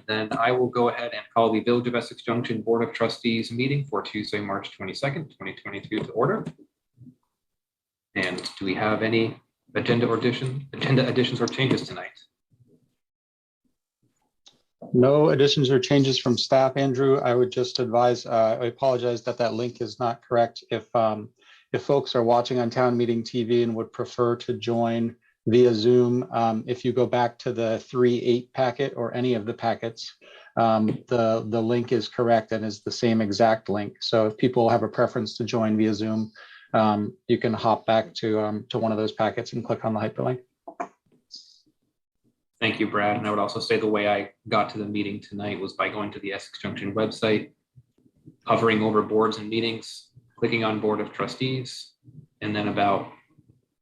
Then I will go ahead and call the Village of Essex Junction Board of Trustees meeting for Tuesday, March 22nd, 2022 to order. And do we have any agenda additions or changes tonight? No additions or changes from staff, Andrew. I would just advise, I apologize that link is not correct. If folks are watching on Town Meeting TV and would prefer to join via Zoom, if you go back to the 3.8 packet or any of the packets, the link is correct and is the same exact link. So if people have a preference to join via Zoom, you can hop back to one of those packets and click on the hyperlink. Thank you, Brad. And I would also say the way I got to the meeting tonight was by going to the Essex Junction website, hovering over boards and meetings, clicking on Board of Trustees, and then about,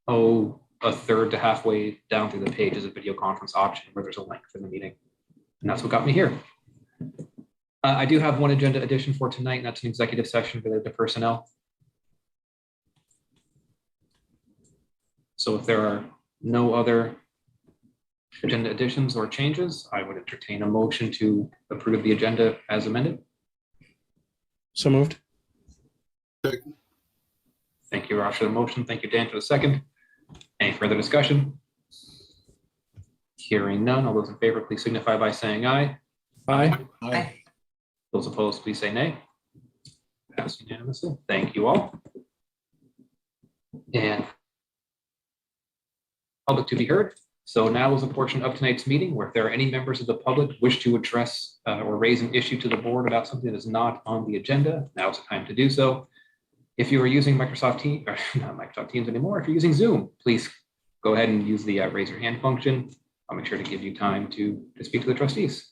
a third to halfway down through the page is a video conference option where there's a link for the meeting. And that's what got me here. I do have one agenda addition for tonight, and that's an executive session related to personnel. So if there are no other agenda additions or changes, I would entertain a motion to approve the agenda as amended. So moved. Thank you, Raj, for the motion. Thank you, Dan, for the second. Any further discussion? Hearing none. All those in favor, please signify by saying aye. Aye. Aye. Those opposed, please say nay. Passed unanimously. Thank you all. And public to be heard. So now is a portion of tonight's meeting where if there are any members of the public wish to address or raise an issue to the board about something that is not on the agenda, now is the time to do so. If you are using Microsoft Teams, or not Microsoft Teams anymore, if you're using Zoom, please go ahead and use the raise your hand function. I'll make sure to give you time to speak to the trustees.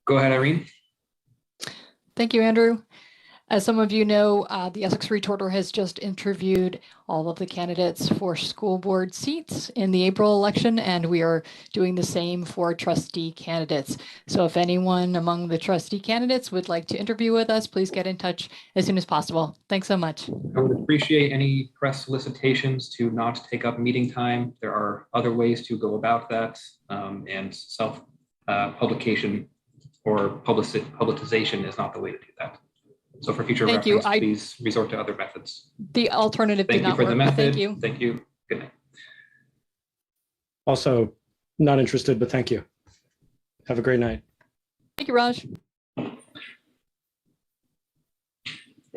Go ahead, Irene. Thank you, Andrew. As some of you know, the Essex Retorter has just interviewed all of the candidates for school board seats in the April election, and we are doing the same for trustee candidates. So if anyone among the trustee candidates would like to interview with us, please get in touch as soon as possible. Thanks so much. I would appreciate any press solicitations to not take up meeting time. There are other ways to go about that, and self-publication or publicization is not the way to do that. So for future reference, please resort to other methods. The alternative did not work. Thank you for the method. Thank you. Thank you. Good night. Also not interested, but thank you. Have a great night. Thank you, Raj.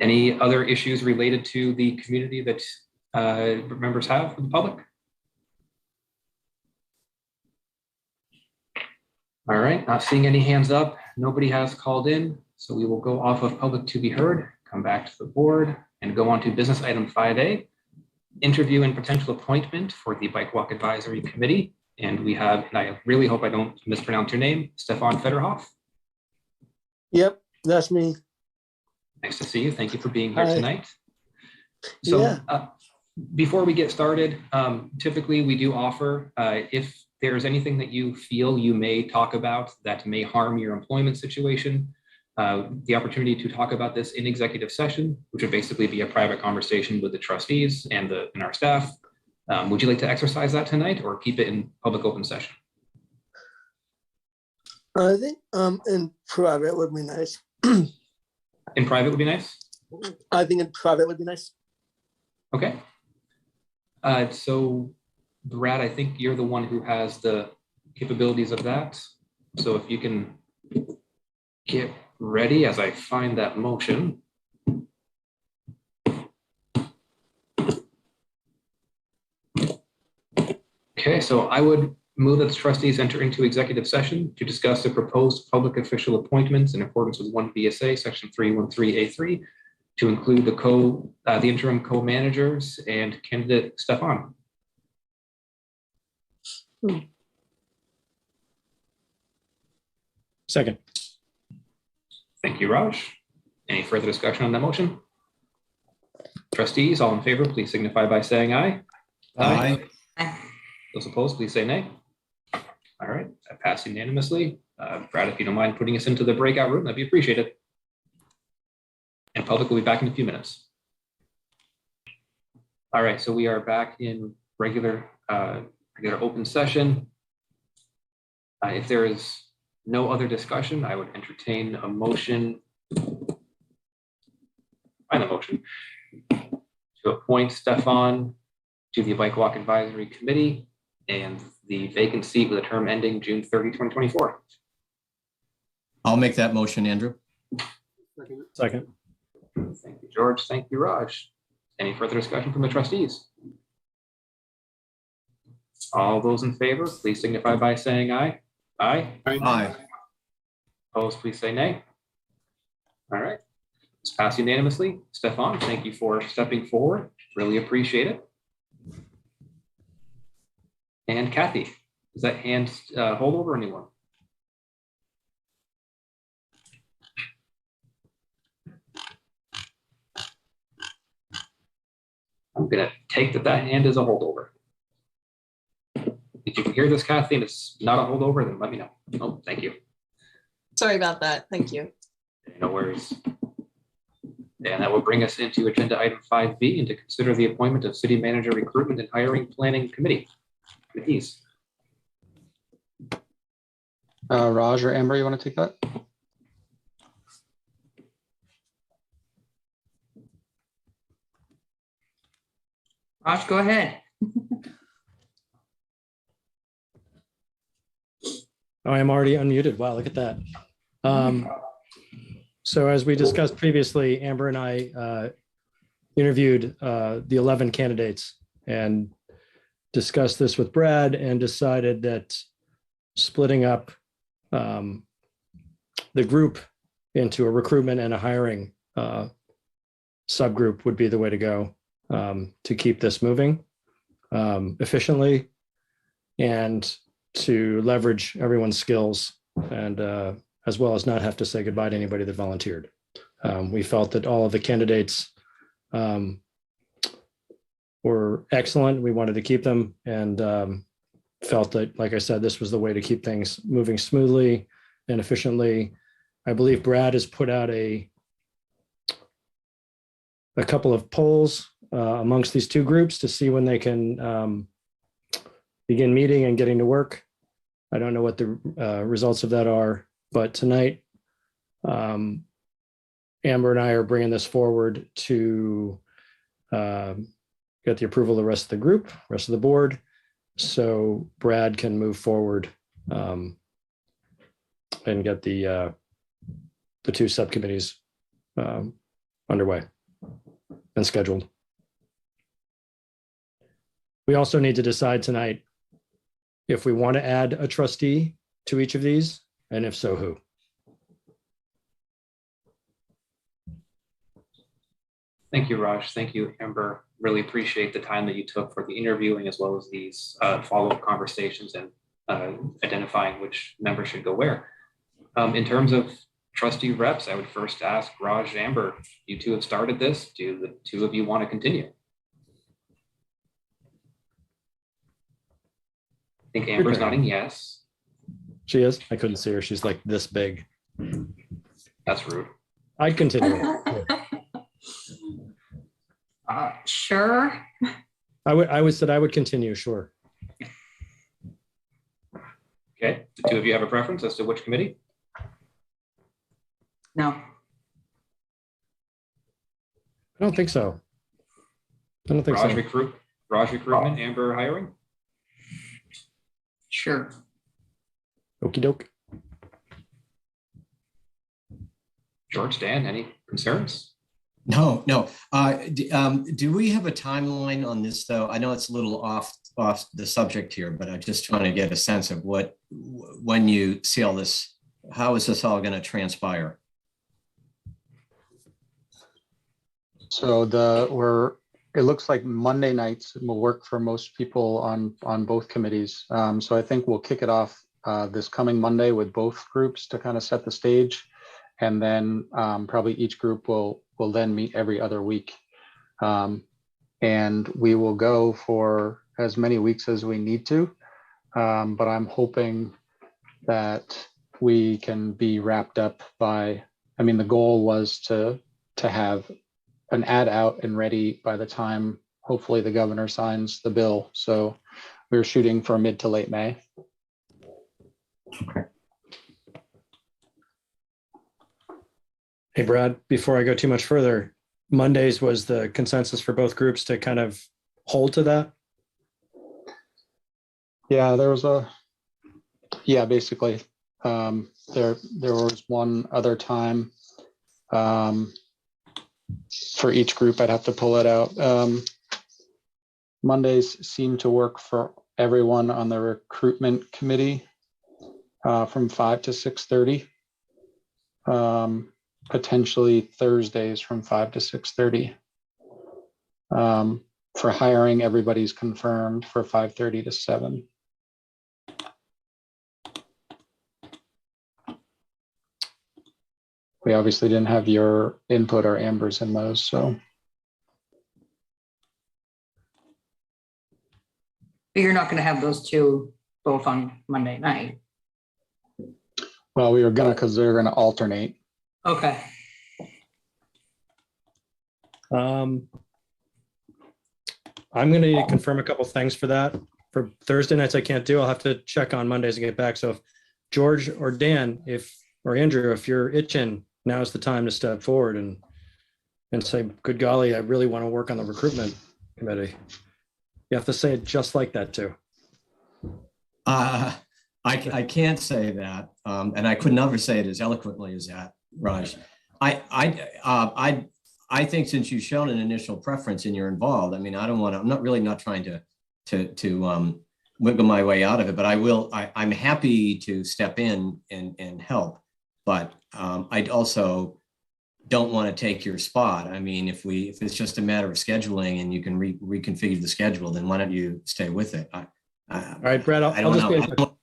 Any other issues related to the community that members have with the public? All right, not seeing any hands up. Nobody has called in. So we will go off of public to be heard, come back to the board, and go on to business item 5A, interview and potential appointment for the Bike Walk Advisory Committee. And we have, and I really hope I don't mispronounce your name, Stefan Federhoff. Yep, that's me. Nice to see you. Thank you for being here Hi. tonight. So Yeah. Before we get started, typically we do offer, if there's anything that you feel you may talk about that may harm your employment situation, the opportunity to talk about this in executive session, which would basically be a private conversation with the trustees and our staff. Would you like to exercise that tonight or keep it in public open session? I think in private would be nice. In private would be nice? I think in private would be nice. Okay. So Brad, I think you're the one who has the capabilities of that. So if you can get ready as I find that motion. Okay, so I would move that the trustees enter into executive session to discuss the proposed public official appointments in accordance with 1 VSA section 313A3 to include the interim co-managers and candidate Stefan. Second. Thank you, Raj. Any further discussion on that motion? Trustees, all in favor, please signify by saying aye. Aye. Those opposed, please say nay. All right, that passed unanimously. Brad, if you don't mind putting us into the breakout room, that'd be appreciated. And public will be back in a few minutes. All right, so we are back in regular open session. If there is no other discussion, I would entertain a motion. Find a motion to appoint Stefan to the Bike Walk Advisory Committee and the vacant seat with a term ending June 30, 2024. I'll make that motion, Andrew. Second. Thank you, George. Thank you, Raj. Any further discussion from the trustees? All those in favor, please signify by saying aye. Aye. Aye. Opposed, please say nay. All right. It's passed unanimously. Stefan, thank you for stepping forward. Really appreciate it. And Kathy, is that hand hold over anyone? I'm gonna take that hand is a holdover. If you can hear this, Kathy, and it's not a holdover, then let me know. Oh, thank you. Sorry about that. Thank you. No worries. And that will bring us into agenda item 5B, and to consider the appointment of city manager recruitment and hiring planning committees. Raj or Amber, you want to take that? Raj, go ahead. Oh, I'm already unmuted. Wow, look at that. So as we discussed previously, Amber and I interviewed the 11 candidates and discussed this with Brad and decided that splitting up the group into a recruitment and a hiring subgroup would be the way to go to keep this moving efficiently and to leverage everyone's skills and as well as not have to say goodbye to anybody that volunteered. We felt that all of the candidates were excellent. We wanted to keep them and felt that, like I said, this was the way to keep things moving smoothly and efficiently. I believe Brad has put out a couple of polls amongst these two groups to see when they can begin meeting and getting to work. I don't know what the results of that are, but tonight, Amber and I are bringing this forward to get the approval of the rest of the group, rest of the board, so Brad can move forward and get the two subcommittees underway and scheduled. We also need to decide tonight if we want to add a trustee to each of these, and if so, who? Thank you, Raj. Thank you, Amber. Really appreciate the time that you took for the interviewing as well as these follow-up conversations and identifying which member should go where. In terms of trustee reps, I would first ask Raj, Amber, you two have started this. Do the two of you want to continue? I think Amber's nodding yes. She is? I couldn't see her. She's like this big. That's rude. I'd continue. Sure. I would continue, sure. Okay, the two of you have a preference as to which committee? No. I don't think so. I don't think Raj so. Raj recruitment, Amber hiring? Sure. Okie doke. George, Dan, any concerns? No. Do we have a timeline on this, though? I know it's a little off the subject here, but I'm just trying to get a sense of when you see all this, how is this all going to transpire? So it looks like Monday nights will work for most people on both committees. So I think we'll kick it off this coming Monday with both groups to kind of set the stage. And then probably each group will then meet every other week. And we will go for as many weeks as we need to. But I'm hoping that we can be wrapped up by, the goal was to have an ad out and ready by the time hopefully the governor signs the bill. So we're shooting for mid to late May. Hey, Brad, before I go too much further, Mondays was the consensus for both groups to kind of hold to that? Yeah, there was basically, there was one other time for each group. I'd have to pull it out. Mondays seem to work for everyone on the recruitment committee from 5 to 6:30. Potentially Thursdays from 5 to 6:30. For hiring, everybody's confirmed for 5:30 to 7. We obviously didn't have your input or Amber's in those, so. But you're not going to have those two both on Monday night. Well, we were gonna, because they're gonna alternate. Okay. I'm going to need to confirm a couple things for that. For Thursday nights, I can't do. I'll have to check on Mondays and get back. So if George or Dan, or Andrew, if you're itching, now's the time to step forward and say, good golly, I really want to work on the recruitment committee. You have to say it just like that too. I can't say that, and I could never say it as eloquently as that, Raj. I think since you've shown an initial preference and you're involved, I mean, I'm not trying to wiggle my way out of it, but I'm happy to step in and help, but I also don't want to take your spot. I mean, if it's just a matter of scheduling and you can reconfigure the schedule, then why don't you stay with it? All right, Brad, I don't know.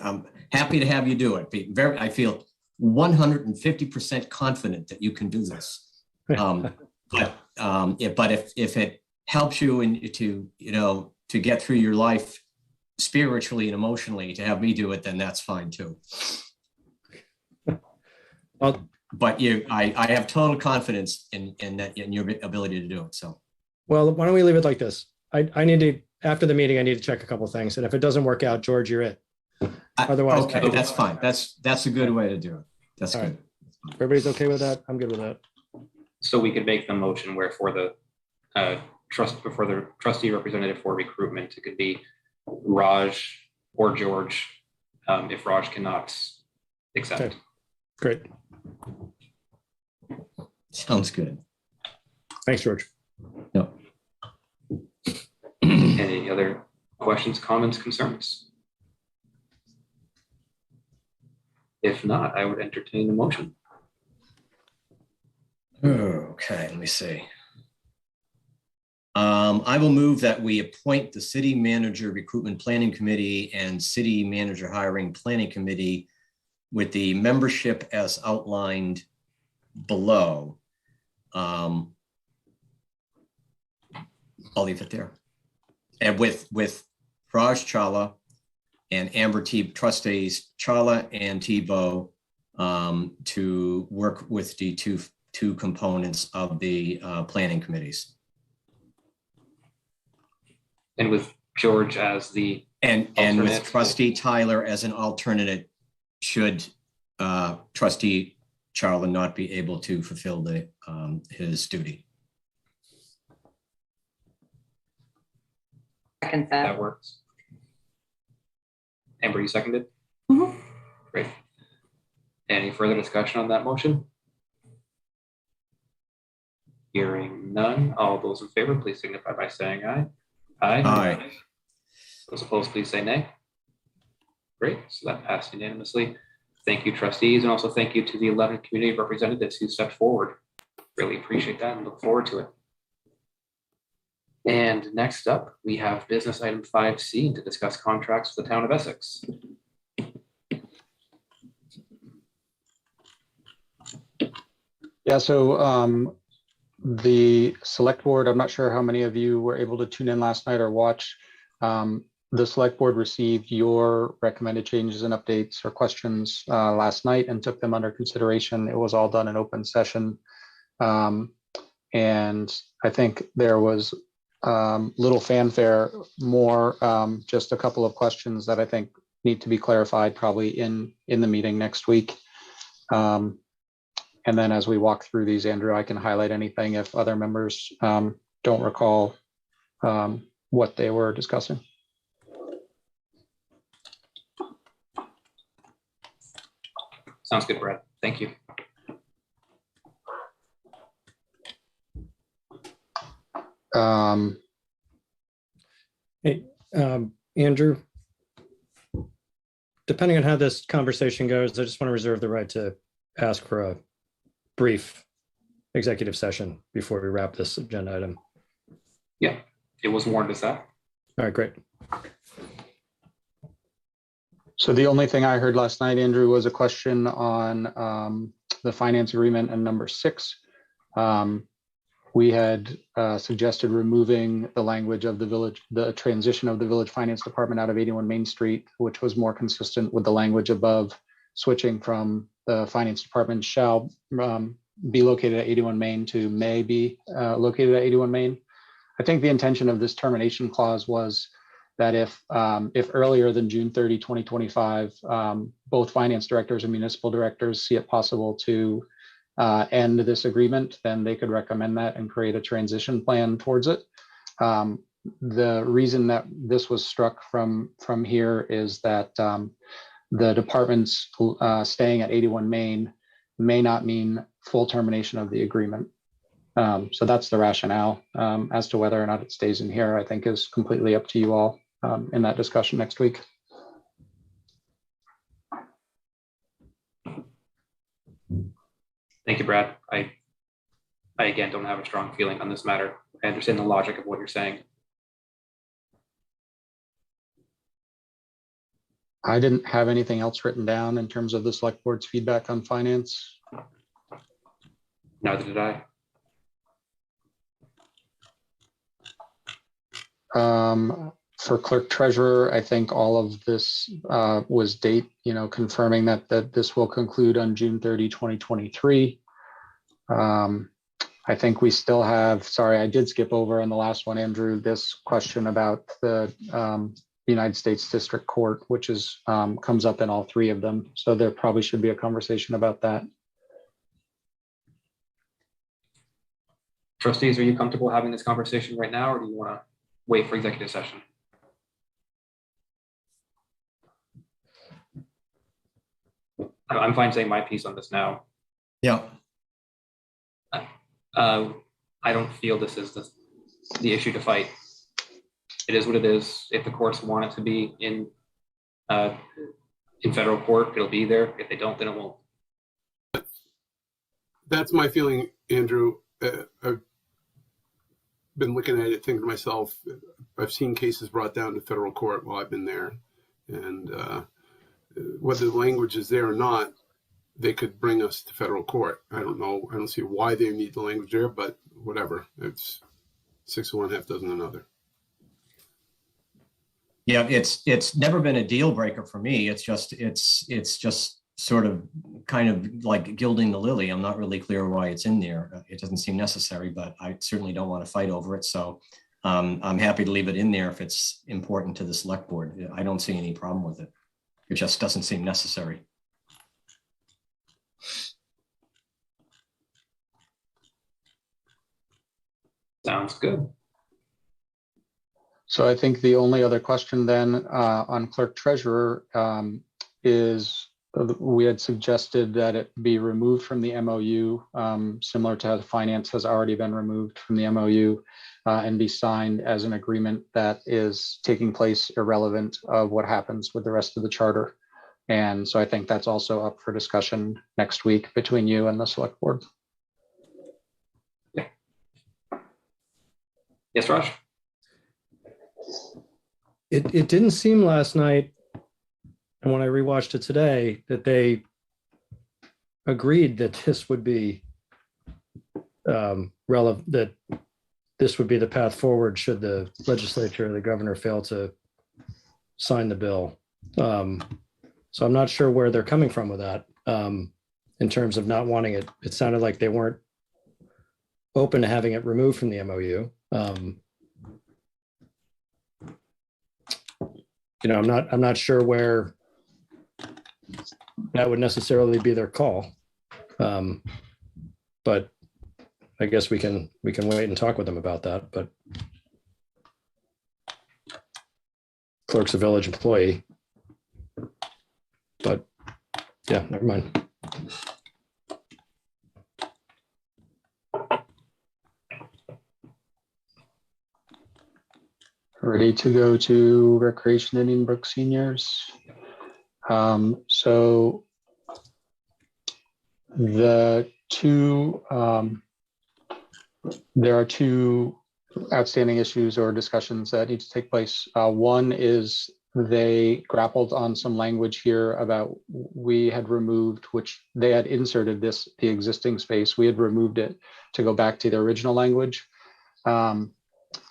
I'm happy to have you do it. I feel 150% confident that you can do this. But if it helps you to get through your life spiritually and emotionally, to have me do it, then that's fine too. But I have total confidence in your ability to do it. So, well, why don't we leave it like this? I need to, after the meeting, I need to check a couple of things. And if it doesn't work out, George, you're it. Otherwise, okay, that's fine. That's a good way to do it. That's all good. Right. Everybody's okay with that? I'm good with that. So we could make the motion where for the trustee representative for recruitment, it could be Raj or George, if Raj cannot accept. Okay. Great. Sounds good. Thanks, George. Yep. Any other questions, comments, concerns? If not, I would entertain the motion. Okay, let me see. I will move that we appoint the City Manager Recruitment Planning Committee and City Manager Hiring Planning Committee with the membership as outlined below. I'll leave it there. And with Raj Chawla and Amber Trustees Chawla and Tebow to work with the two components of the planning committees. And with George as the and with Trustee Tyler as an alternate, should Trustee Chawla not be able to fulfill his duty. Second That works. Amber, you seconded? Mm-hmm. Great. Any further discussion on that motion? Hearing none, all those in favor, please signify by saying aye. Aye. Aye. Those opposed, please say nay. Great, so that passed unanimously. Thank you, trustees, and also thank you to the 11 community representatives who stepped forward. Really appreciate that and look forward to it. And next up, we have business item 5C to discuss contracts for the town of Essex. Yeah, so the select board, I'm not sure how many of you were able to tune in last night or watch. The select board received your recommended changes and updates or questions last night and took them under consideration. It was all done in open session. And I think there was little fanfare, more just a couple of questions that I think need to be clarified probably in the meeting next week. And then as we walk through these, Andrew, I can highlight anything if other members don't recall what they were discussing. Sounds good, Brad. Thank you. Hey, Andrew, depending on how this conversation goes, I just want to reserve the right to ask for a brief executive session before we wrap this agenda item. Yeah, it was warned as that. All right, great. So the only thing I heard last night, Andrew, was a question on the finance agreement and number 6. We had suggested removing the language of the transition of the village finance department out of 81 Main Street, which was more consistent with the language above, switching from the finance department shall be located at 81 Main to may be located at 81 Main. I think the intention of this termination clause was that if earlier than June 30, 2025, both finance directors and municipal directors see it possible to end this agreement, then they could recommend that and create a transition plan towards it. The reason that this was struck from here is that the departments staying at 81 Main may not mean full termination of the agreement. So that's the rationale. As to whether or not it stays in here, I think is completely up to you all in that discussion next week. Thank you, Brad. I again don't have a strong feeling on this matter. I understand the logic of what you're saying. I didn't have anything else written down in terms of the select board's feedback on finance. Neither did I. For clerk treasurer, I think all of this was confirming that this will conclude on June 30, 2023. I think we still have, sorry, I did skip over on the last one, Andrew, this question about the United States District Court, which is comes up in all 3 of them. So there probably should be a conversation about that. Trustees, are you comfortable having this conversation right now, or do you want to wait for executive session? I'm fine saying my piece on this now. Yeah. I don't feel this is the issue to fight. It is what it is. If the courts want it to be in federal court, it'll be there. If they don't, then it won't. That's my feeling, Andrew. I've been looking at it, thinking to myself, I've seen cases brought down to federal court while I've been there, and whether the language is there or not, they could bring us to federal court. I don't know. I don't see why they need the language there, but whatever. It's 6 of one, half dozen another. Yeah, it's never been a deal breaker for me. It's just sort of kind of like gilding the lily. I'm not really clear why it's in there. It doesn't seem necessary, but I certainly don't want to fight over it. So I'm happy to leave it in there if it's important to the select board. I don't see any problem with it. It just doesn't seem necessary. Sounds good. So I think the only other question then on clerk treasurer is we had suggested that it be removed from the MOU, similar to how the finance has already been removed from the MOU, and be signed as an agreement that is taking place irrelevant of what happens with the rest of the charter. And so I think that's also up for discussion next week between you and the select board. Yeah. Yes, Raj? It didn't seem last night, and when I rewatched it today, that they agreed that this would be relevant, that this would be the path forward should the legislature or the governor fail to sign the bill. So I'm not sure where they're coming from with that in terms of not wanting it. It sounded like they weren't open to having it removed from the MOU. I'm not sure where that would necessarily be their call. But I guess we can wait and talk with them about that, but clerk's a village employee. But yeah, never mind. Ready to go to Recreation Indian Brook seniors. So the two, there are two outstanding issues or discussions that need to take place. One is they grappled on some language here about we had removed, which they had inserted the existing space. We had removed it to go back to the original language.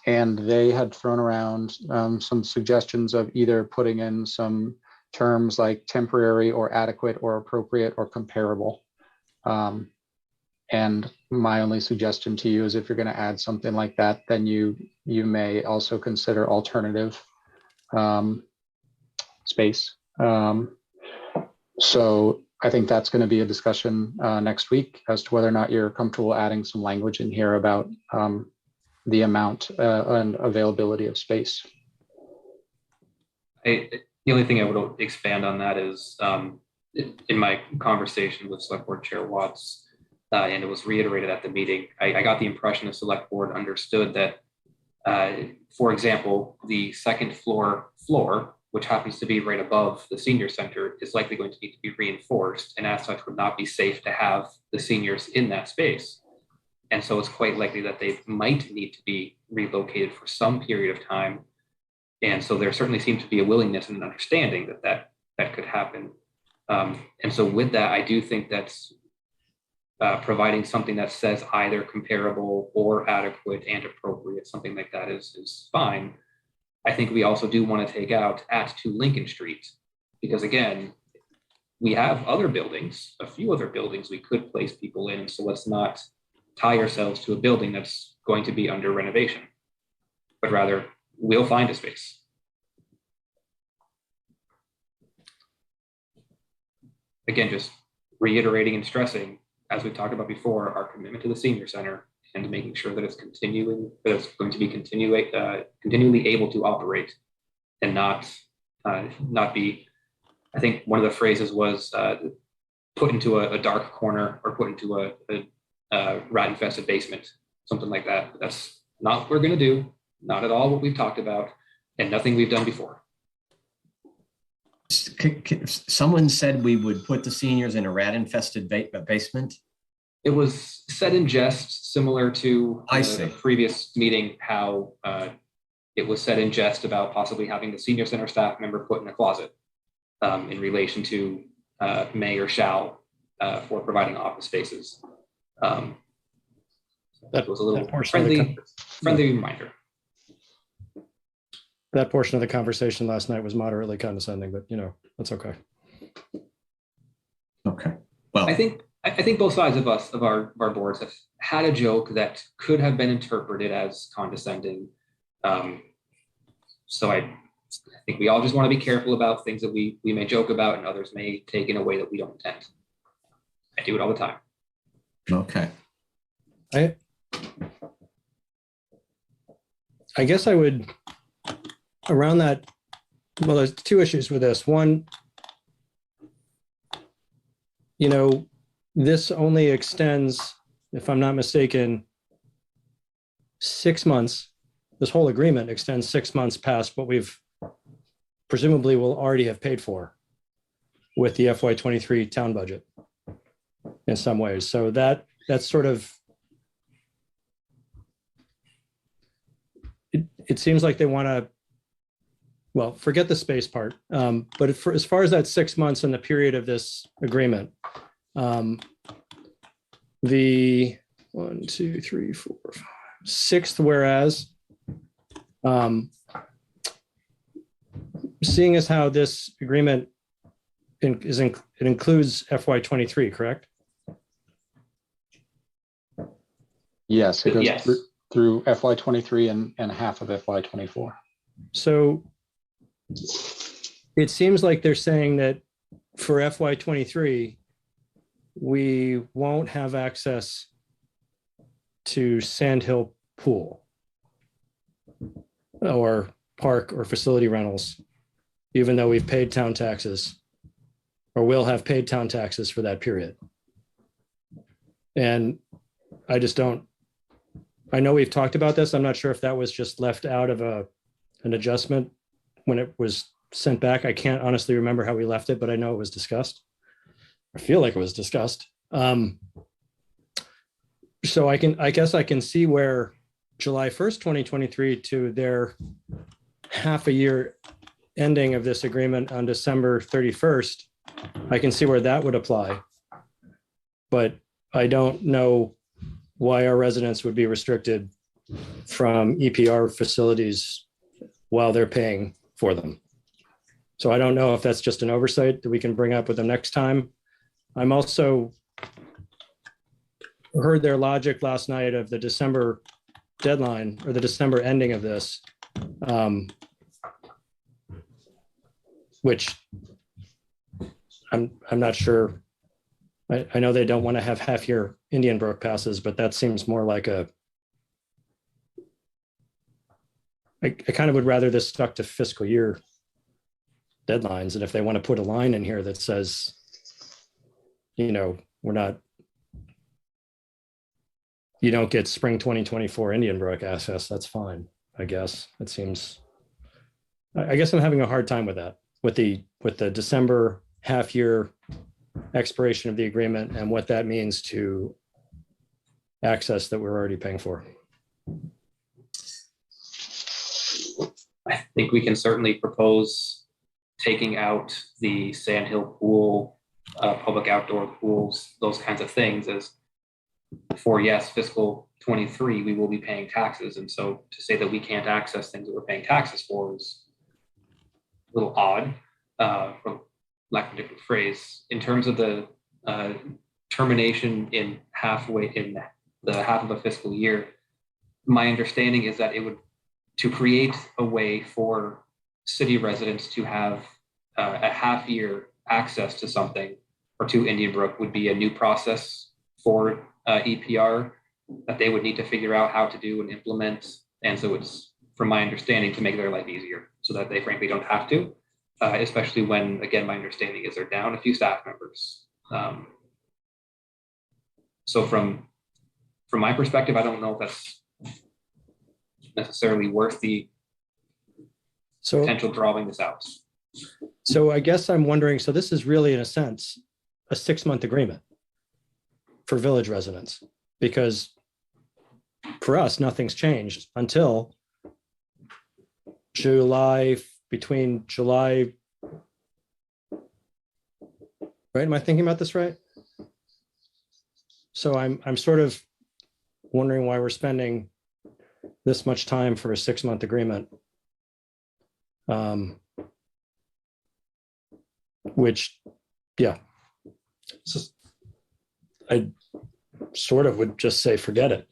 And they had thrown around some suggestions of either putting in some terms like temporary or adequate or appropriate or comparable. And my only suggestion to you is if you're going to add something like that, then you may also consider alternative space. So I think that's going to be a discussion next week as to whether or not you're comfortable adding some language in here about the amount and availability of space. The only thing I would expand on that is in my conversation with Select Board Chair Watts, and it was reiterated at the meeting, I got the impression the Select Board understood that, for example, the second floor, which happens to be right above the senior center, is likely going to need to be reinforced, and as such would not be safe to have the seniors in that space. And so it's quite likely that they might need to be relocated for some period of time. And so there certainly seems to be a willingness and an understanding that could happen. And so with that, I do think that's providing something that says either comparable or adequate and appropriate, something like that is fine. I think we also do want to take out at 2 Lincoln Street, because again, we have other buildings, a few other buildings we could place people in. So let's not tie ourselves to a building that's going to be under renovation, but rather we'll find a space. Again, just reiterating and stressing, as we talked about before, our commitment to the senior center and making sure that it's going to be continually able to operate and not be, I think one of the phrases was put into a dark corner or put into a rat infested basement, something like that. That's not what we're going to do, not at all what we've talked about, and nothing we've done before. Someone said we would put the seniors in a rat infested basement. It was said in jest, similar to a previous meeting, how it was said in jest about possibly having the senior center staff member put in a closet in relation to may or shall for providing office spaces. That was a little friendly reminder. That portion of the conversation last night was moderately condescending, but that's okay. Okay. Well, I think both sides of our boards have had a joke that could have been interpreted as condescending. So I think we all just want to be careful about things that we may joke about and others may take in a way that we don't intend. I do it all the time. Okay. I guess I would, around that, well, there's 2 issues with this. One, this only extends, if I'm not mistaken, 6 months. This whole agreement extends 6 months past what we've presumably will already have paid for with the FY23 town budget in some ways. So that's sort of, it seems like they want to, well, forget the space part. But as far as that 6 months in the period of this agreement, the 1, 2, 3, 4, 5, 6th whereas, seeing as how this agreement it includes FY23, correct? Yes, it goes Yes. through FY23 and half of FY24. So it seems like they're saying that for FY23, we won't have access to Sandhill Pool or park or facility rentals, even though we've paid town taxes or will have paid town taxes for that period. And I just don't, I know we've talked about this. I'm not sure if that was just left out of an adjustment when it was sent back. I can't honestly remember how we left it, but I know it was discussed. I feel like it was discussed. So I guess I can see where July 1st, 2023 to their half a year ending of this agreement on December 31st, I can see where that would apply. But I don't know why our residents would be restricted from EPR facilities while they're paying for them. So I don't know if that's just an oversight that we can bring up with them next time. I'm also heard their logic last night of the December deadline or the December ending of this, which I'm not sure. I know they don't want to have half-year Indian Brook passes, but that seems more like I kind of would rather this stuck to fiscal year deadlines. And if they want to put a line in here that says, you know, you don't get spring 2024 Indian Brook access, that's fine, I guess. It seems, I guess I'm having a hard time with that, with the December half-year expiration of the agreement and what that means to access that we're already paying for. I think we can certainly propose taking out the Sandhill Pool, public outdoor pools, those kinds of things as for, yes, fiscal 23, we will be paying taxes. And so to say that we can't access things that we're paying taxes for is a little odd, from lack of a different phrase. In terms of the termination in the half of a fiscal year, my understanding is that it would, to create a way for city residents to have a half year access to something or to Indian Brook would be a new process for EPR that they would need to figure out how to do and implement. And so it's, from my understanding, to make their life easier so that they frankly don't have to, especially when, again, my understanding is they're down a few staff members. So from my perspective, I don't know if that's necessarily worth the potential drawing this out. So I guess I'm wondering, so this is really, in a sense, a 6-month agreement for village residents, because for us, nothing's changed until between July, right? Am I thinking about this right? So I'm sort of wondering why we're spending this much time for a 6-month agreement. Which, yeah, I sort of would just say, forget it.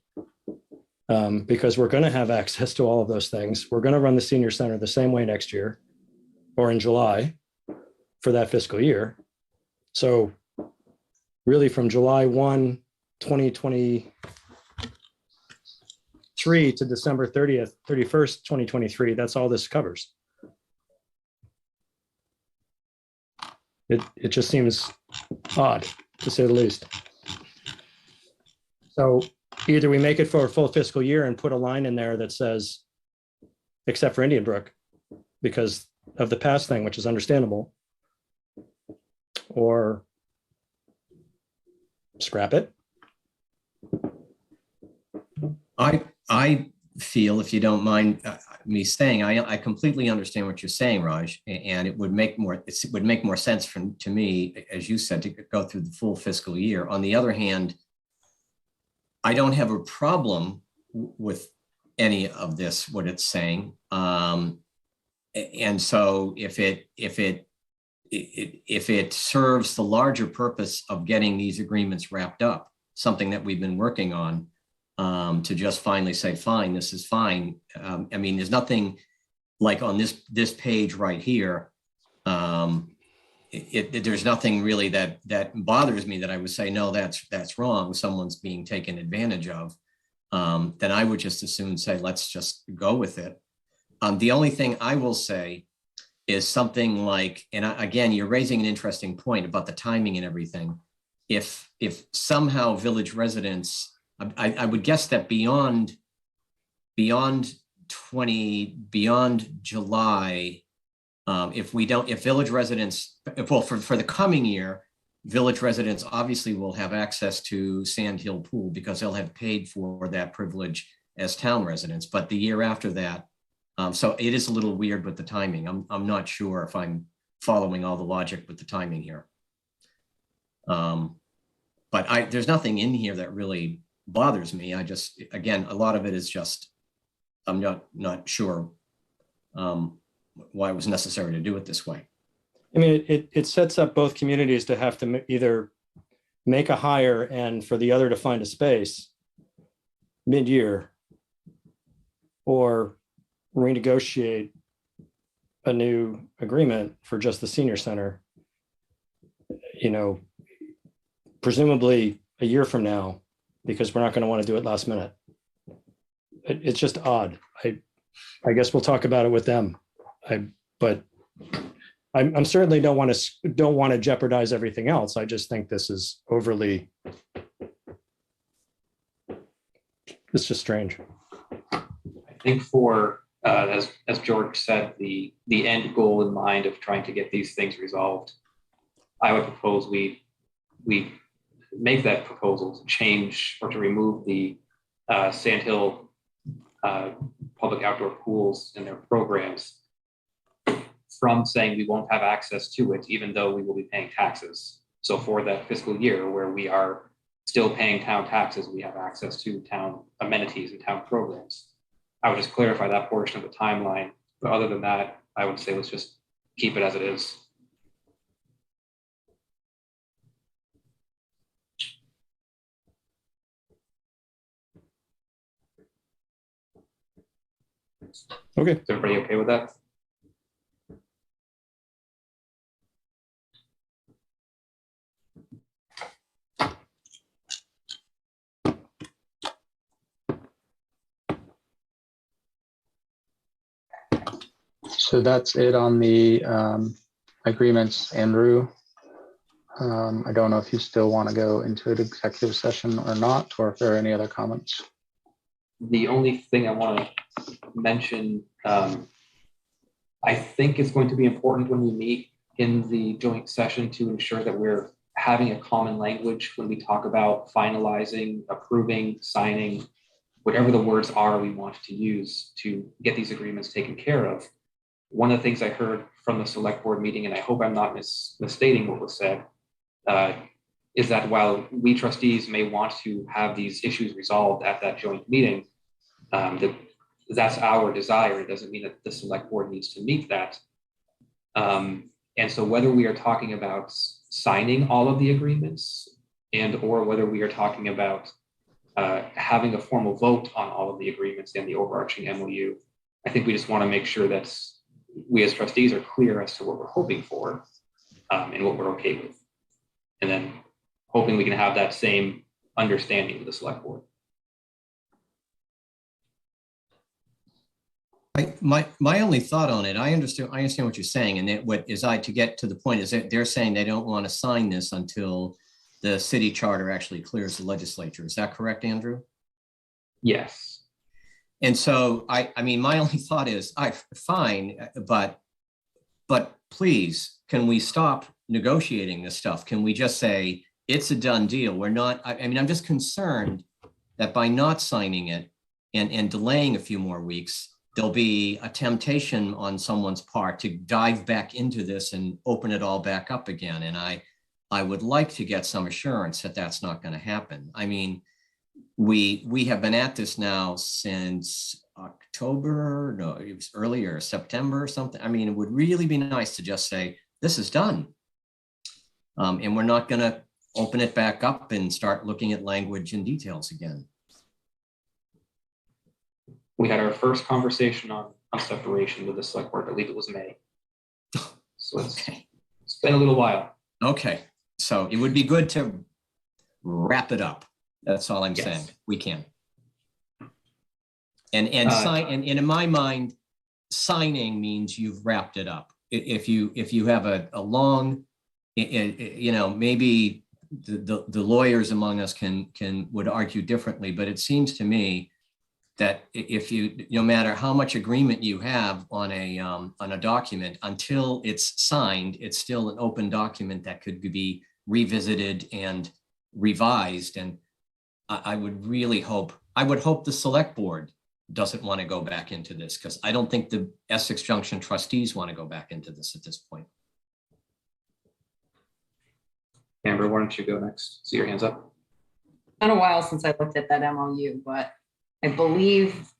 Because we're going to have access to all of those things. We're going to run the senior center the same way next year or in July for that fiscal year. So really from July 1, 2023 to December 31st, 2023, that's all this covers. It just seems odd, to say the least. So either we make it for a full fiscal year and put a line in there that says, except for Indian Brook, because of the past thing, which is understandable, or scrap it. I feel, if you don't mind me saying, I completely understand what you're saying, Raj, and it would make more sense to me, as you said, to go through the full fiscal year. On the other hand, I don't have a problem with any of this, what it's saying. And so if it serves the larger purpose of getting these agreements wrapped up, something that we've been working on, to just finally say, fine, this is fine. I mean, there's nothing like on this page right here. There's nothing really that bothers me that I would say, no, that's wrong. Someone's being taken advantage of. Then I would just as soon say, let's just go with it. The only thing I will say is something like, and again, you're raising an interesting point about the timing and everything. If somehow village residents, I would guess that beyond July, if village residents, well, for the coming year, village residents obviously will have access to Sand Hill Pool because they'll have paid for that privilege as town residents. But the year after that, so it is a little weird with the timing. I'm not sure if I'm following all the logic with the timing here. But there's nothing in here that really bothers me. I just, again, a lot of it is just, I'm not sure why it was necessary to do it this way. I mean, it sets up both communities to have to either make a hire and for the other to find a space mid-year or renegotiate a new agreement for just the senior center, you know, presumably a year from now, because we're not going to want to do it last minute. It's just odd. I guess we'll talk about it with them. But I'm certainly don't want to jeopardize everything else. I just think this is overly. It's just strange. I think for as George said, the end goal in mind of trying to get these things resolved, I would propose we make that proposal to change or to remove the Sand Hill public outdoor pools and their programs from saying we won't have access to it, even though we will be paying taxes. So for that fiscal year where we are still paying town taxes, we have access to town amenities and town programs. I would just clarify that portion of the timeline. But other than that, I would say let's just keep it as it is. Okay. Is everybody okay with that? So that's it on the agreements, Andrew. I don't know if you still want to go into an executive session or not, or if there are any other comments. The only thing I want to mention, I think it's going to be important when we meet in the joint session to ensure that we're having a common language when we talk about finalizing, approving, signing, whatever the words are we want to use to get these agreements taken care of. One of the things I heard from the select board meeting, and I hope I'm not misstating what was said, is that while we trustees may want to have these issues resolved at that joint meeting, that's our desire. It doesn't mean that the select board needs to meet that. And so whether we are talking about signing all of the agreements and or whether we are talking about having a formal vote on all of the agreements and the overarching MOU, I think we just want to make sure that we as trustees are clear as to what we're hoping for and what we're okay with. And then hoping we can have that same understanding with the select board. My only thought on it, I understand what you're saying, and to get to the point is that they're saying they don't want to sign this until the city charter actually clears the legislature. Is that correct, Andrew? Yes. And so I mean, my only thought is, fine, but please, can we stop negotiating this stuff? Can we just say it's a done deal? We're not. I mean, I'm just concerned that by not signing it and delaying a few more weeks, there'll be a temptation on someone's part to dive back into this and open it all back up again. And I would like to get some assurance that that's not going to happen. I mean, we have been at this now since October, no, it was earlier, September or something. I mean, it would really be nice to just say, this is done. And we're not going to open it back up and start looking at language and details again. We had our first conversation on separation with the select board. I believe it was May. So it's been a little while. Okay, so it would be good to wrap it up. That's all I'm Yes. saying. We can. And sign, and in my mind, signing means you've wrapped it up. If you have a long, you know, maybe the lawyers among us would argue differently, but it seems to me that if you, no matter how much agreement you have on a document, until it's signed, it's still an open document that could be revisited and revised. And I would really hope, the select board doesn't want to go back into this, because I don't think the Essex Junction trustees want to go back into this at this point. Amber, why don't you go next? See your hands up. Been a while since I looked at that MOU, but I believe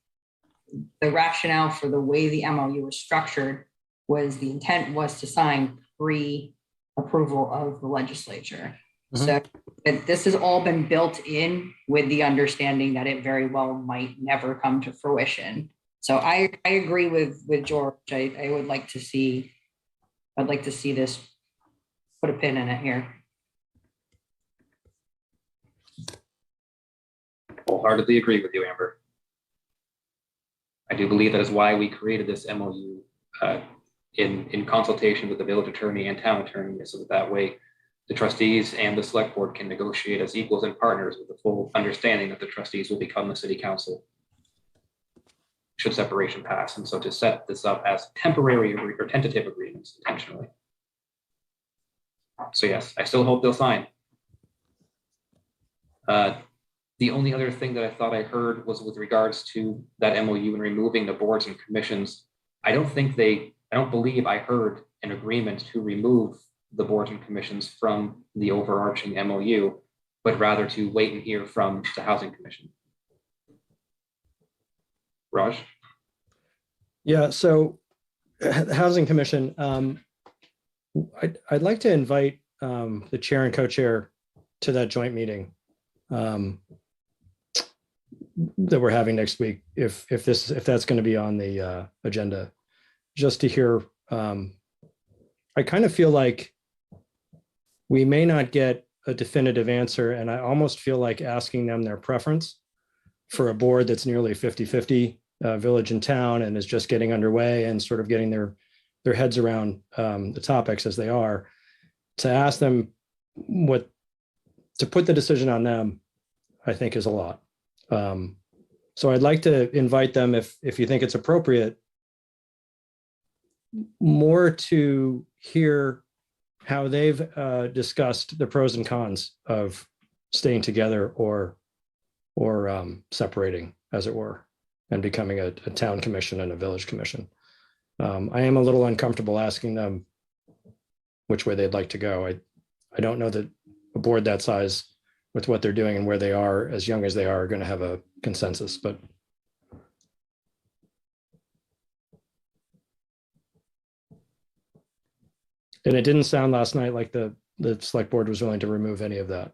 the rationale for the way the MOU was structured was the intent was to sign pre-approval of the legislature. So this has all been built in with the understanding that it very well might never come to fruition. So I agree with George. I would like to see, I'd like to see this, put a pin in it here. Wholeheartedly agree with you, Amber. I do believe that is why we created this MOU in consultation with the village attorney and town attorney, so that way the trustees and the select board can negotiate as equals and partners with the full understanding that the trustees will become the city council should separation pass. And so to set this up as temporary or tentative agreements intentionally. So yes, I still hope they'll sign. The only other thing that I thought I heard was with regards to that MOU and removing the boards and commissions. I don't believe I heard an agreement to remove the boards and commissions from the overarching MOU, but rather to wait and hear from the Housing Commission. Raj? Yeah, so the Housing Commission, I'd like to invite the chair and co-chair to that joint meeting that we're having next week, if that's going to be on the agenda, just to hear. I kind of feel like we may not get a definitive answer, and I almost feel like asking them their preference for a board that's nearly 50-50 village and town and is just getting underway and sort of getting their heads around the topics as they are, to ask them to put the decision on them, I think is a lot. So I'd like to invite them, if you think it's appropriate, more to hear how they've discussed the pros and cons of staying together or separating, as it were, and becoming a town commission and a village commission. I am a little uncomfortable asking them which way they'd like to go. I don't know that a board that size, with what they're doing and where they are, as young as they are going to have a consensus, but. And it didn't sound last night like the select board was willing to remove any of that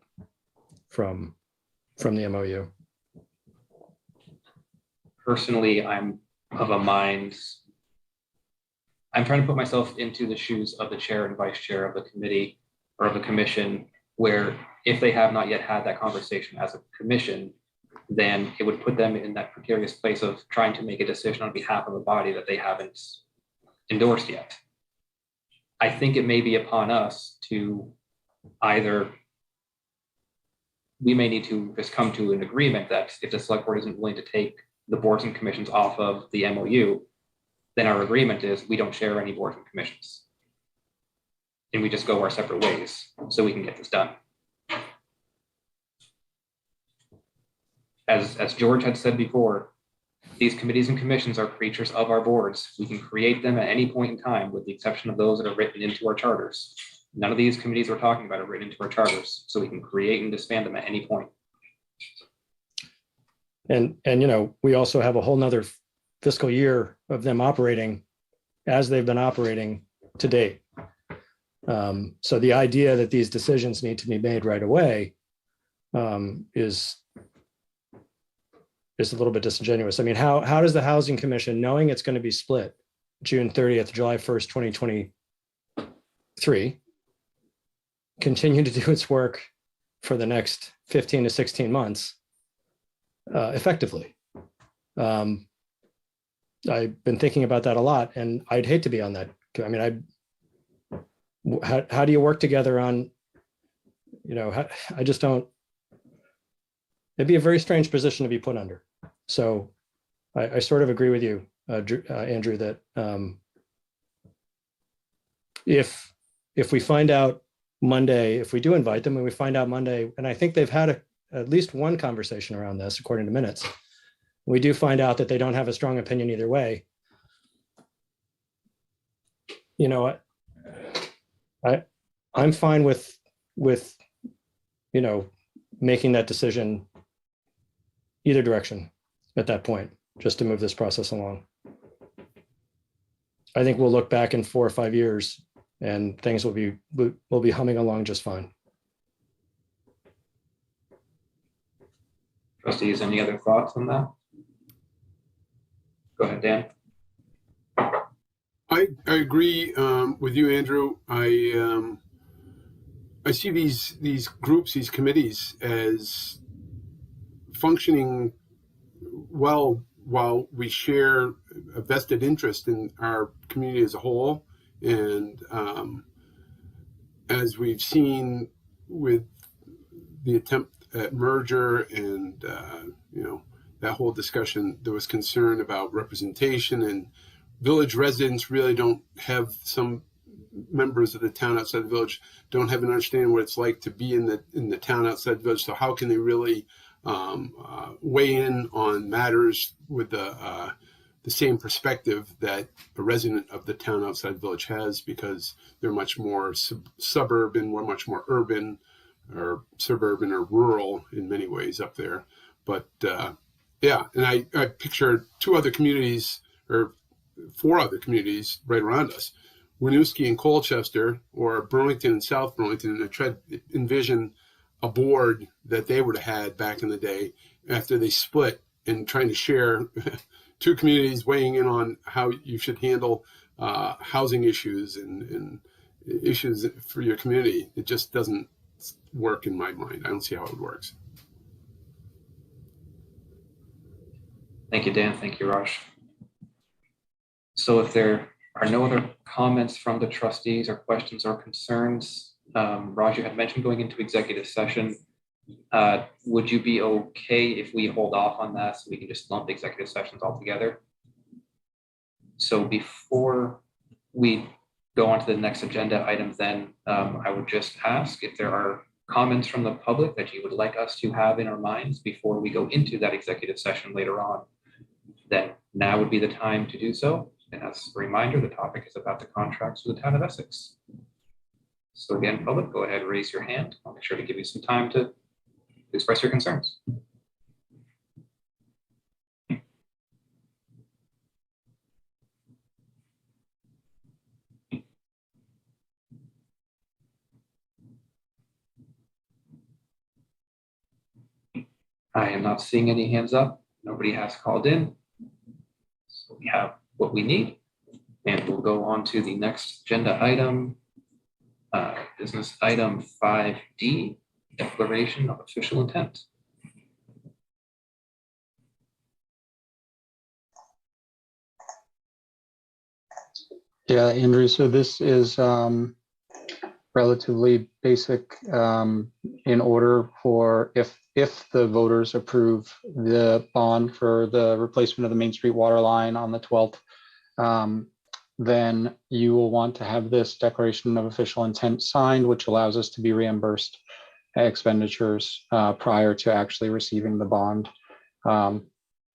from the MOU. Personally, I'm of a mind, I'm trying to put myself into the shoes of the chair and vice chair of the committee or of the commission, where if they have not yet had that conversation as a commission, then it would put them in that precarious place of trying to make a decision on behalf of a body that they haven't endorsed yet. I think it may be upon us to either, we may need to just come to an agreement that if the select board isn't willing to take the boards and commissions off of the MOU, then our agreement is we don't share any boards and commissions. And we just go our separate ways so we can get this done. As George had said before, these committees and commissions are creatures of our boards. We can create them at any point in time, with the exception of those that are written into our charters. None of these committees we're talking about are written into our charters, so we can create and disband them at any point. And you know, we also have a whole nother fiscal year of them operating as they've been operating to date. So the idea that these decisions need to be made right away is is a little bit disingenuous. I mean, how does the Housing Commission, knowing it's going to be split June 30th, July 1st, 2023, continue to do its work for the next 15 to 16 months effectively? I've been thinking about that a lot, and I'd hate to be on that. I mean, how do you work together on, I just don't, it'd be a very strange position to be put under. So I sort of agree with you, Andrew, that if we find out Monday, if we do invite them and we find out Monday, and I think they've had at least one conversation around this, according to minutes, we do find out that they don't have a strong opinion either way. I'm fine with making that decision either direction at that point, just to move this process along. I think we'll look back in 4 or 5 years and things will be humming along just fine. Trustees, any other thoughts on that? Go ahead, Dan. I agree with you, Andrew. I see these groups, these committees, as functioning well while we share a vested interest in our community as a whole. And as we've seen with the attempt at merger and that whole discussion, there was concern about representation, and village residents really don't have, some members of the town outside the village don't have an understanding what it's like to be in the town outside the village. So how can they really weigh in on matters with the same perspective that a resident of the town outside the village has, because they're much more suburban, we're much more urban or suburban or rural in many ways up there. But yeah, and I picture 2 other communities or 4 other communities right around us, Winooski and Colchester, or Burlington and South Burlington, and I try to envision a board that they would have had back in the day after they split, and trying to share 2 communities weighing in on how you should handle housing issues and issues for your community. It just doesn't work in my mind. I don't see how it works. Thank you, Dan. Thank you, Raj. So if there are no other comments from the trustees or questions or concerns, Raj, you had mentioned going into executive session. Would you be okay if we hold off on that so we can just lump executive sessions all together? So before we go on to the next agenda items, then I would just ask if there are comments from the public that you would like us to have in our minds before we go into that executive session later on. Then now would be the time to do so. And as a reminder, the topic is about the contracts with the town of Essex. So again, public, go ahead, raise your hand. I'll make sure to give you some time to express your concerns. I am not seeing any hands up. Nobody has called in. So we have what we need. And we'll go on to the next agenda item, business item 5D, declaration of official intent. Yeah, Andrew, so this is relatively basic in order for if the voters approve the bond for the replacement of the Main Street water line on the 12th, then you will want to have this declaration of official intent signed, which allows us to be reimbursed expenditures prior to actually receiving the bond.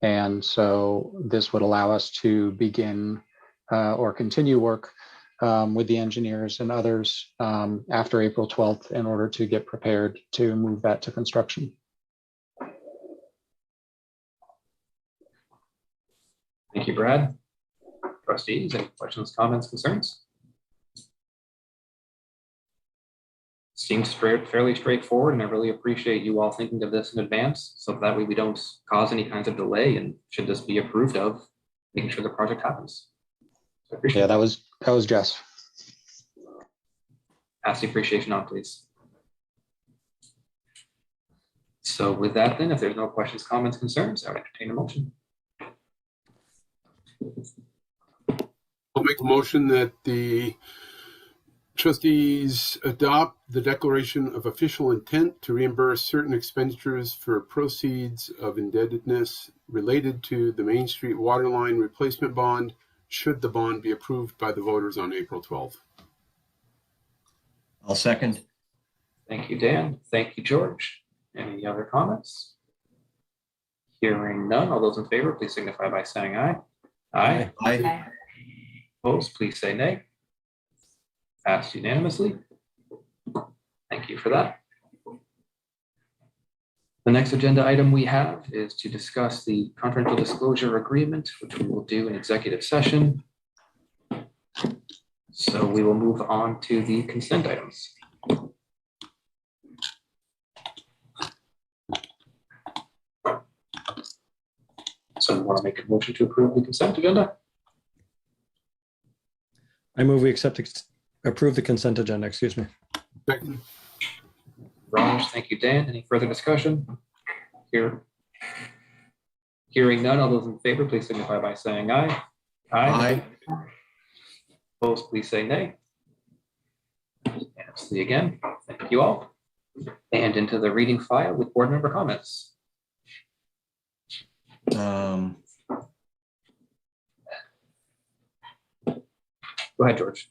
And so this would allow us to begin or continue work with the engineers and others after April 12th in order to get prepared to move that to construction. Thank you, Brad. Trustees, any questions, comments, concerns? seems fairly straightforward, and I really appreciate you all thinking of this in advance, so that way we don't cause any kinds of delay, and should this be approved of, making sure the project happens. So I appreciate Yeah, that was Jess. Pass the appreciation on, please. So with that, then, if there's no questions, comments, concerns, I would entertain a motion. I'll make a motion that the trustees adopt the declaration of official intent to reimburse certain expenditures for proceeds of indebtedness related to the Main Street waterline replacement bond, should the bond be approved by the voters on April 12th. I'll second. Thank you, Dan. Thank you, George. Any other comments? Hearing none, all those in favor, please signify by saying aye. Aye. Aye. Opposed, please say nay. Passed unanimously. Thank you for that. The next agenda item we have is to discuss the confidential disclosure agreement, which we will do in executive session. So we will move on to the consent items. So I want to make a motion to approve the consent agenda. I move we approve the consent agenda, excuse me. Second. Raj, thank you, Dan. Any further discussion? Hearing none, all those in favor, please signify by saying aye. Aye. Opposed, please say nay. Unanimously again. Thank you all. And into the reading file with board member comments. Go ahead, George.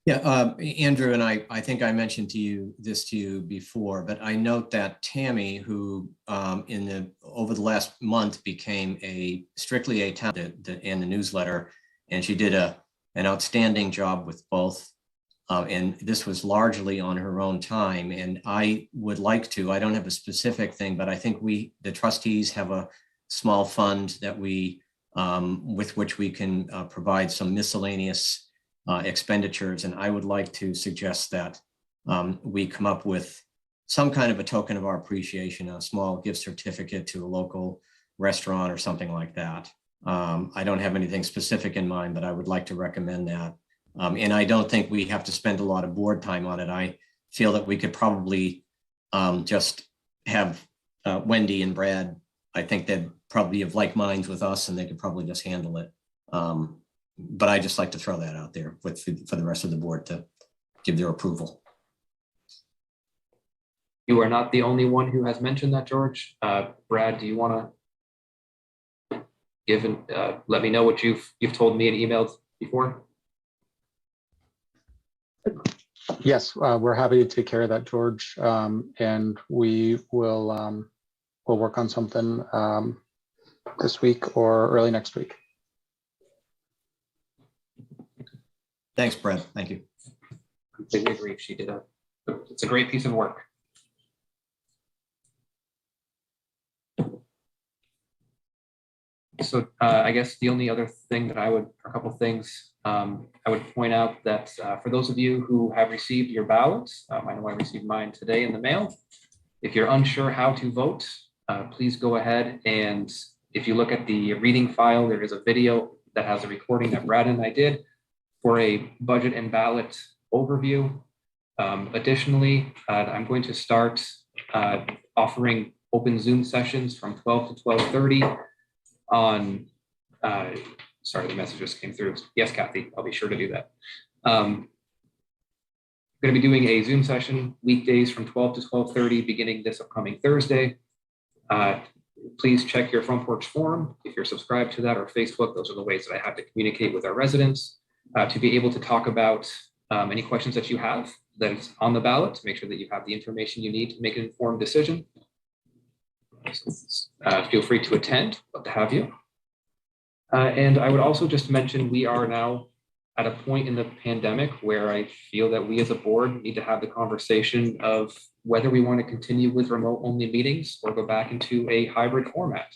Yeah, Andrew, and I think I mentioned to you before, but I note that Tammy, who over the last month became strictly a town in the newsletter, and she did an outstanding job with both. And this was largely on her own time. And I would like to, I don't have a specific thing, but I think the trustees have a small fund that with which we can provide some miscellaneous expenditures. And I would like to suggest that we come up with some kind of a token of our appreciation, a small gift certificate to a local restaurant or something like that. I don't have anything specific in mind, but I would like to recommend that. And I don't think we have to spend a lot of board time on it. I feel that we could probably just have Wendy and Brad. I think they'd probably have like minds with us, and they could probably just handle it. But I just like to throw that out there for the rest of the board to give their approval. You are not the only one who has mentioned that, George. Brad, do you want to give and let me know what you've told me in emails before? Yes, we're happy to take care of that, George, and we will we'll work on something this week or early next week. Thanks, Brad. Thank you. Completely agree. She did it's a great piece of work. So I guess the only other thing that a couple things I would point out that for those of you who have received your ballots, I know I received mine today in the mail. If you're unsure how to vote, please go ahead, and if you look at the reading file, there is a video that has a recording that Brad and I did for a budget and ballot overview. Additionally, I'm going to start offering open Zoom sessions from 12 to 12:30 on, sorry, the message just came through. Yes, Kathy, I'll be sure to do that. I'm going to be doing a Zoom session weekdays from 12 to 12:30 beginning this upcoming Thursday. Please check your Front Porch Forum if you're subscribed to that, or Facebook. Those are the ways that I have to communicate with our residents to be able to talk about any questions that you have that is on the ballot, to make sure that you have the information you need to make an informed decision. Feel free to attend, love to have you. And I would also just mention, we are now at a point in the pandemic where I feel that we as a board need to have the conversation of whether we want to continue with remote only meetings or go back into a hybrid format.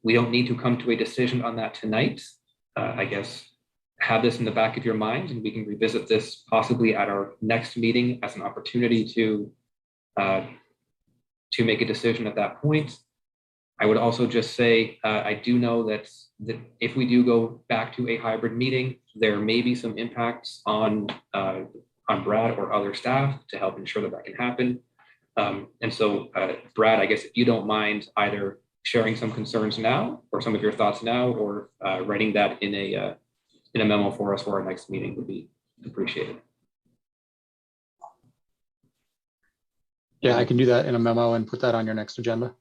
We don't need to come to a decision on that tonight. I guess have this in the back of your mind, and we can revisit this possibly at our next meeting as an opportunity to make a decision at that point. I would also just say, I do know that if we do go back to a hybrid meeting, there may be some impacts on Brad or other staff to help ensure that that can happen. And so, Brad, I guess if you don't mind either sharing some concerns now or some of your thoughts now, or writing that in a memo for us for our next meeting would be appreciated. Yeah, I can do that in a memo and put that on your next agenda.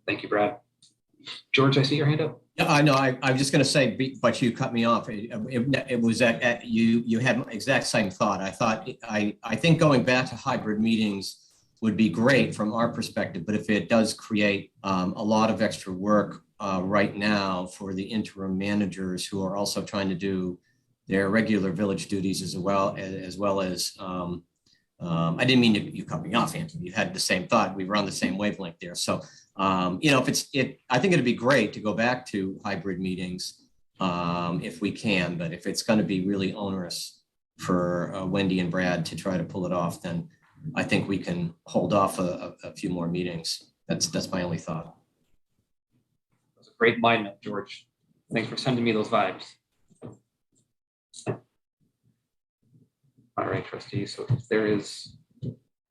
Thank you, Brad. George, I see your hand up. Yeah, I know. I'm just going to say, but you cut me off. It was you had exact same thought. I think going back to hybrid meetings would be great from our perspective, but if it does create a lot of extra work right now for the interim managers who are also trying to do their regular village duties as well as I didn't mean you cut me off, Anthony. You had the same thought. We were on the same wavelength there. So, I think it'd be great to go back to hybrid meetings if we can, but if it's going to be really onerous for Wendy and Brad to try to pull it off, then I think we can hold off a few more meetings. That's my only thought. That's a great mind map, George. Thanks for sending me those vibes. All right, trustees, so if there is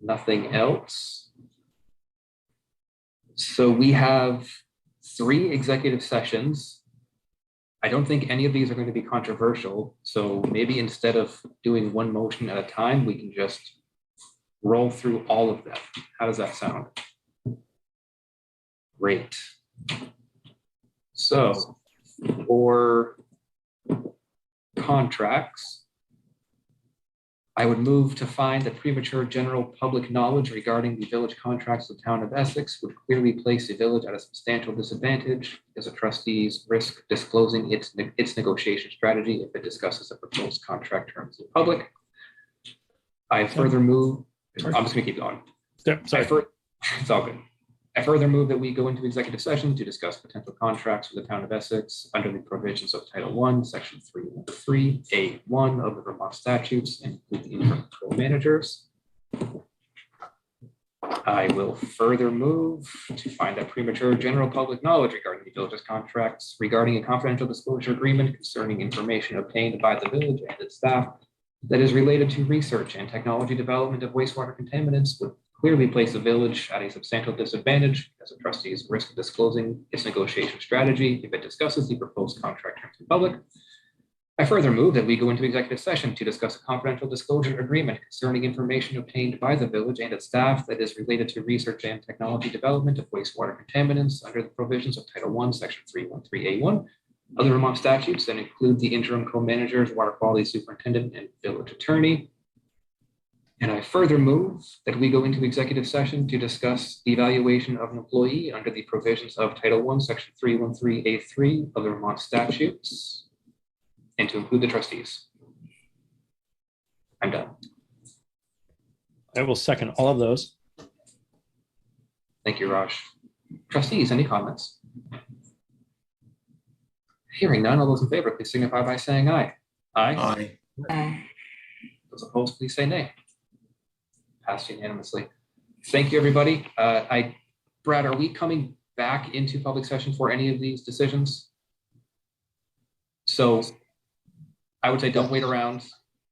nothing else. So we have 3 executive sessions. I don't think any of these are going to be controversial. So maybe instead of doing one motion at a time, we can just roll through all of them. How does that sound? Great. So for contracts, I would move to find that premature general public knowledge regarding the village contracts of the town of Essex would clearly place the village at a substantial disadvantage as a trustees risk disclosing its negotiation strategy if it discusses the proposed contract terms in public. I further move, I'm just gonna keep going. Yeah, sorry. It's all good. I further move that we go into executive session to discuss potential contracts with the town of Essex under the provisions of Title I, Section 313A1 of the Vermont statutes, and include the interim managers. I will further move to find that premature general public knowledge regarding the village's contracts regarding a confidential disclosure agreement concerning information obtained by the village and its staff that is related to research and technology development of wastewater contaminants would clearly place the village at a substantial disadvantage as a trustee's risk of disclosing its negotiation strategy if it discusses the proposed contract terms in public. I further move that we go into executive session to discuss a confidential disclosure agreement concerning information obtained by the village and its staff that is related to research and technology development of wastewater contaminants under the provisions of Title I, Section 313A1 of the Vermont statutes that include the interim co-managers, water quality superintendent, and village attorney. And I further move that we go into executive session to discuss the evaluation of an employee under the provisions of Title I, Section 313A3 of the Vermont statutes, and to include the trustees. I'm done. I will second all of those. Thank you, Raj. Trustees, any comments? Hearing none, all those in favor, please signify by saying aye. Aye. Aye. Those opposed, please say nay. Passed unanimously. Thank you, everybody. Brad, are we coming back into public session for any of these decisions? So I would say don't wait around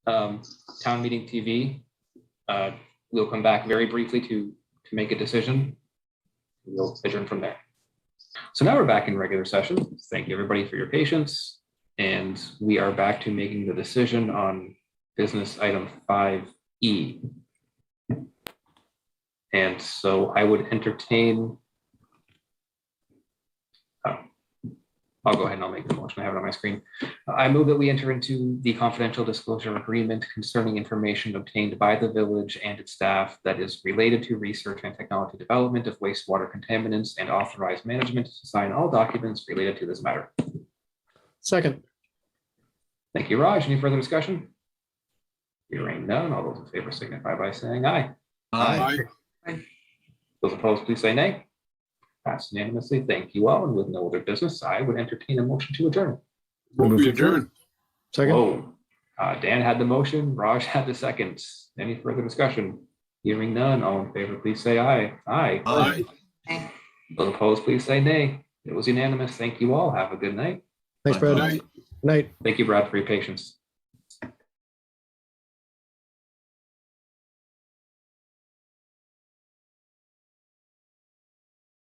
town meeting TV. We'll come back very briefly to make a decision. We'll adjourn from there. So now we're back in regular session. Thank you, everybody, for your patience. And we are back to making the decision on business item 5E. And so I would entertain, I'll go ahead and I'll make the motion. I have it on my screen. I move that we enter into the confidential disclosure agreement concerning information obtained by the village and its staff that is related to research and technology development of wastewater contaminants and authorize management to sign all documents related to this matter. Second. Thank you, Raj. Any further discussion? Hearing none, all those in favor signify by saying aye. Aye. Those opposed, please say nay. Passed unanimously. Thank you all. And with no other business, I would entertain a motion to adjourn. Move we adjourn. Second. Whoa. Dan had the motion, Raj had the second. Any further discussion? Hearing none, all in favor, please say aye. Aye. Aye. Those opposed, please say nay. It was unanimous. Thank you all. Have a good night. Thanks, Brad. Aye. Good night. Thank you, Brad, for your patience.